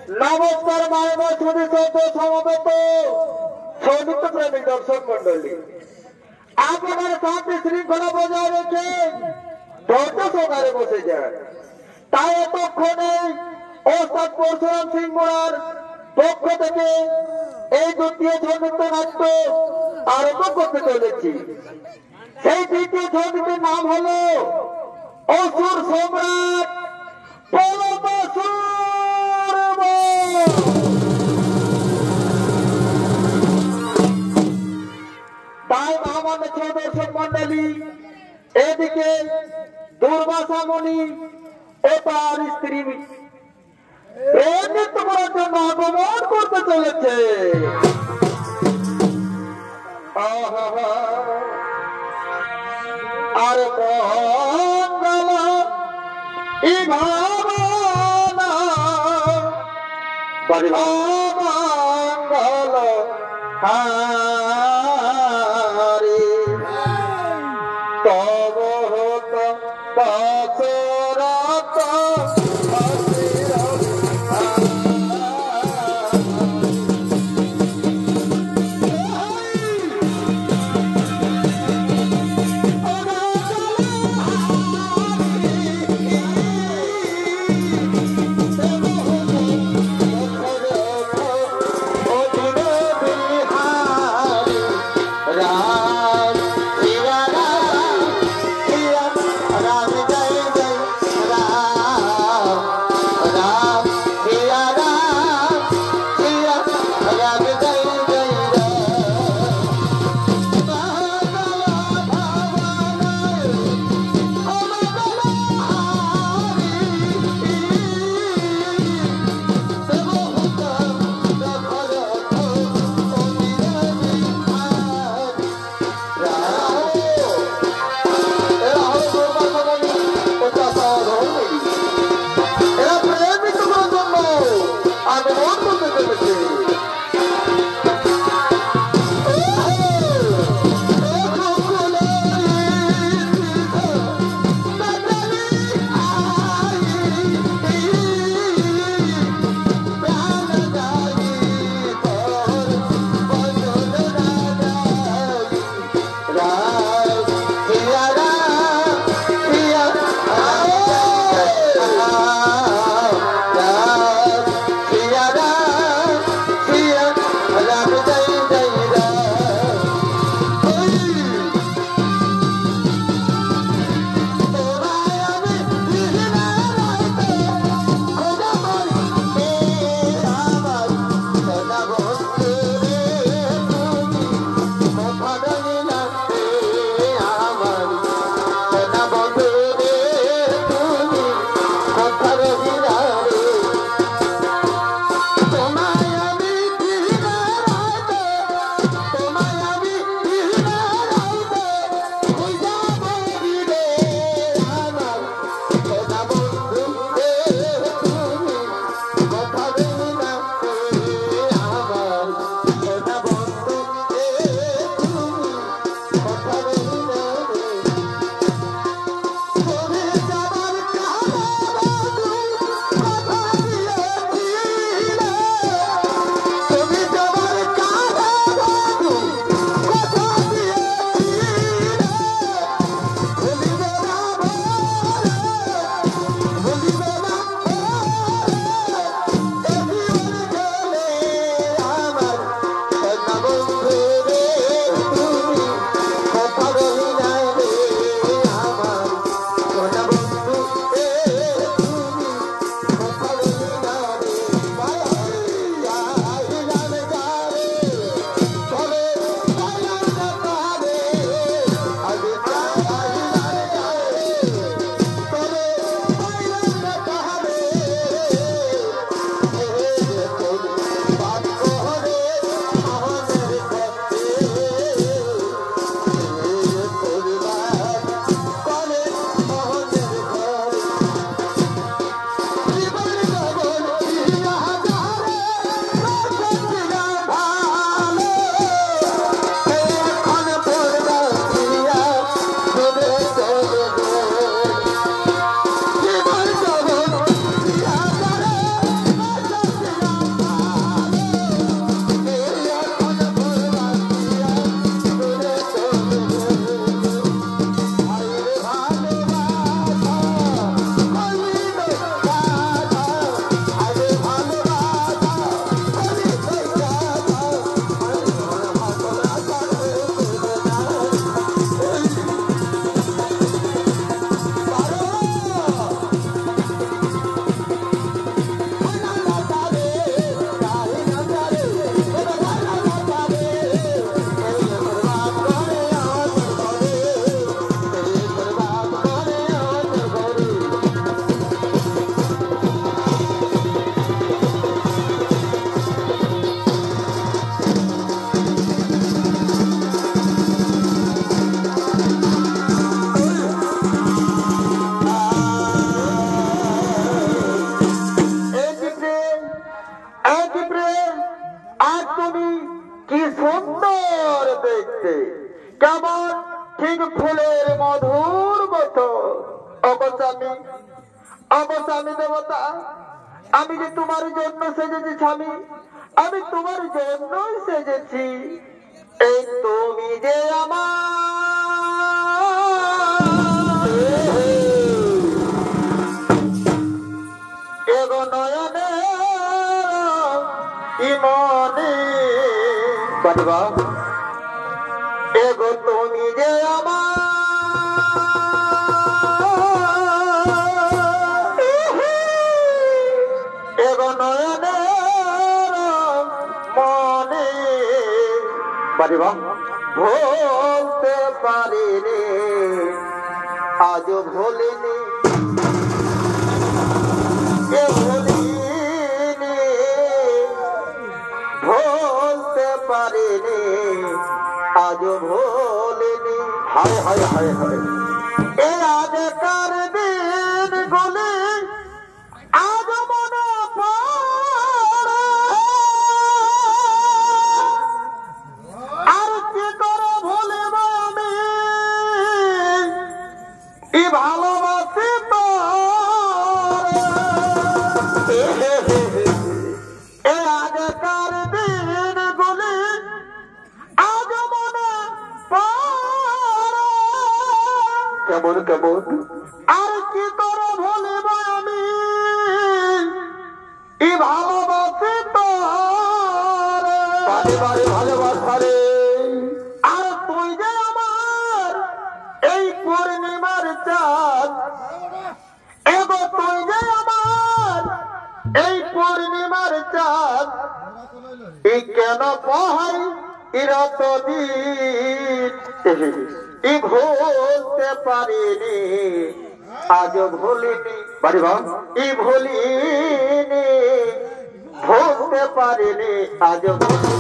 নমস্কার মাননীয় সুধী সমবেত সঙ্গীত প্রেমী দর্শক মন্ডলী, আপনার সামনে শৃঙ্খলা বজায় রেখে ধৈর্য সহকারে বসে যান। তাই এতক্ষণে ওস্তাদ পরশুরাম সিং মোড়ার পক্ষ থেকে এই দ্বিতীয় সঙ্গীত নাট্য আরম্ভ করতে চলেছি। সেই দ্বিতীয় সঙ্গীতের নাম হলো অসুর সম্রাট তাই মহামান্য দর্শক মন্ডলী, এদিকে দুর্বাসা মণি ও তার স্ত্রী নৃত্য করার জন্য আগমন করতে চলেছে। আর মঙ্গল ভাবনা মঙ্গল হারি তব দশরথ কি প্রেম, আর তুমি কি সুন্দর দেখতে, কেমন ঠিক ফুলের মধুর মতো। অবস্বামী, অবস্বামী দেবতা, আমি যে তোমার জন্য সেজেছি স্বামী, আমি তোমার জন্যই সেজেছি। এই তুমি যে আমার এগো নয়নে ইমনে বাবা, এগো তুমি যে আমার এগো নয়নে মনে বাবা, ভুলতে পারিনি আজও ভুলিনি, ভুলতে পারিনি আজও ভুলিনি। হায় হায় হায় হায়, এ আগেকার দিন গুলি আজ মনে পড়ে, আর কি করে ভুলিব আমি ই ভালোবাসি এ আগেকার দিন গুলি আজ মনে পড়ে, কেমন কেমন আর কি করে ভুলিব আমি ই ভালোবাসি বারে বারে ভালোবাসারে। আর তুই যে আমার এই পূর্ণিমার চাঁদ, এগো তুই যে আমার এই পূর্ণিমার চাঁদ, ই কেন পাহাই ইরত দিন ই ভুলতে পারিনি আজও ভুলিনি বাড়ি ভাব, ই ভুলিনি ভুলতে পারিনি আজও ভুলিনি।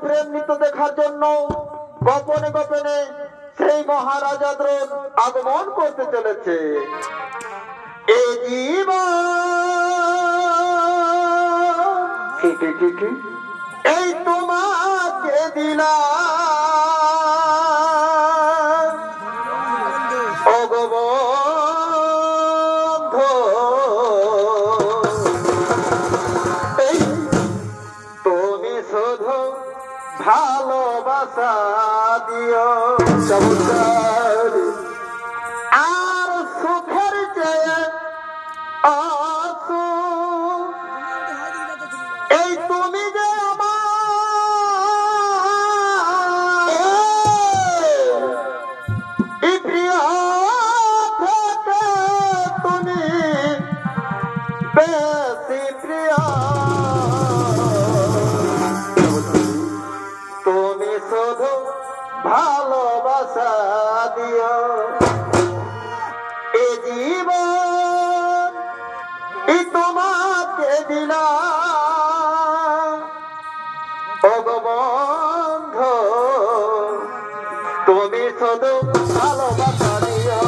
প্রেম নৃত্য দেখার জন্য গোপনে গোপনে সেই মহারাজা দ্রোণ আগমন করতে চলেছে। এই জীবন এই তোমাকে দিলাম ও গো বন্ধু, তুমি শুধু ভালোবাসা দিও চমৎকার, আর সুখের চেয়ে অসুখ এই তুমি যে আমার এই প্রিয় থেকে তুমি বেশি প্রিয়, তুমি শুধু ভালোবাসা দিও। এ জীবন এই তোমাকে দিলাম ও গো বন্ধু, তুমি শুধু ভালোবাসা দিও।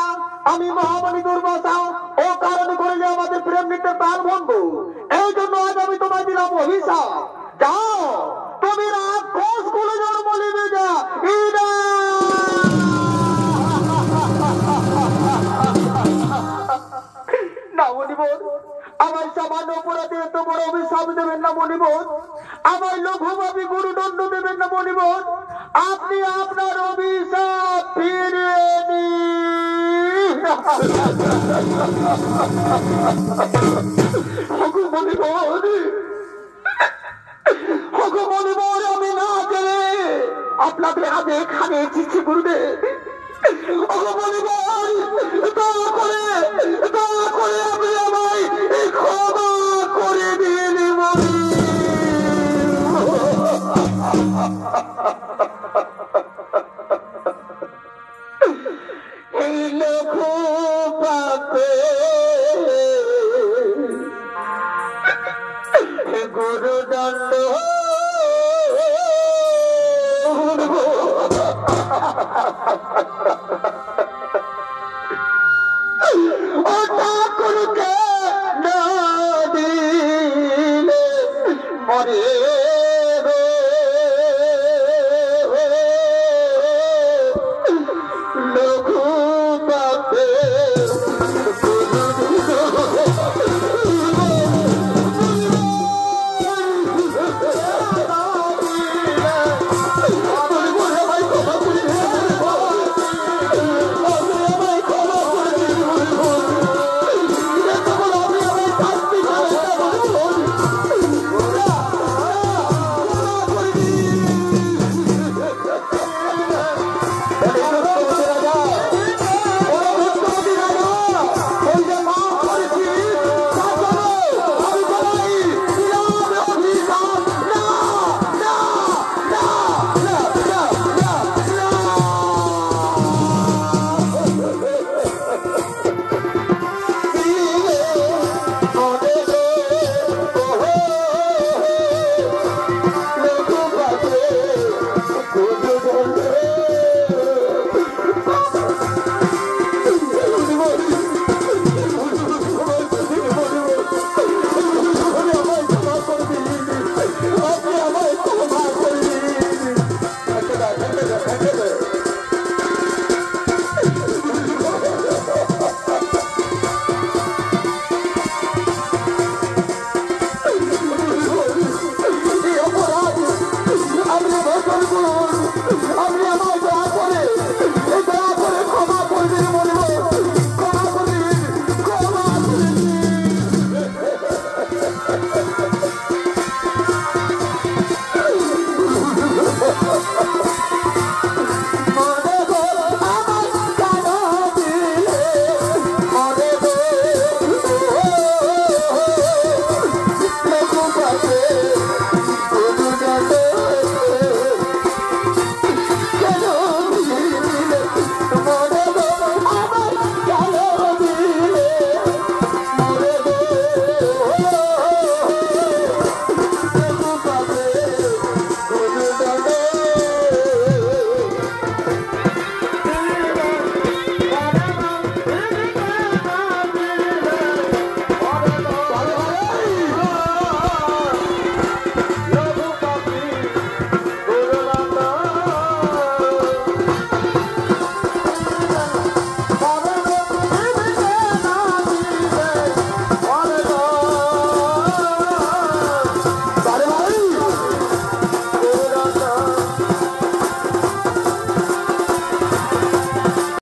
দুর্বাসা, আমি মহামণি দুর্বাসা ও কারণে করলে আমাদের প্রেম নিতে প্রাণ ভঙ্গ। এই জন্য আজ আমি তোমায় দিলাম অভিশাপ। যাও তুমি রাক্ষস কুলে জন্ম নিবে যা। না মণিবর, আমার সামান্য অপরাধে এত বড় অভিশাপ দেবেন না মণিবর। আমার লঘুভাবে গুরুদণ্ড দেবেন না মণিবর। আপনি আপনার অভিশাপ ফিরিয়ে নিন। মণিবর, আমি না জেনে আপনাদের আগে এখানে এসেছি গুরুদেব। দয়া করে আপনি আমায় ক্ষমা করে দিন। এই লঘু পাপে গুরুদণ্ড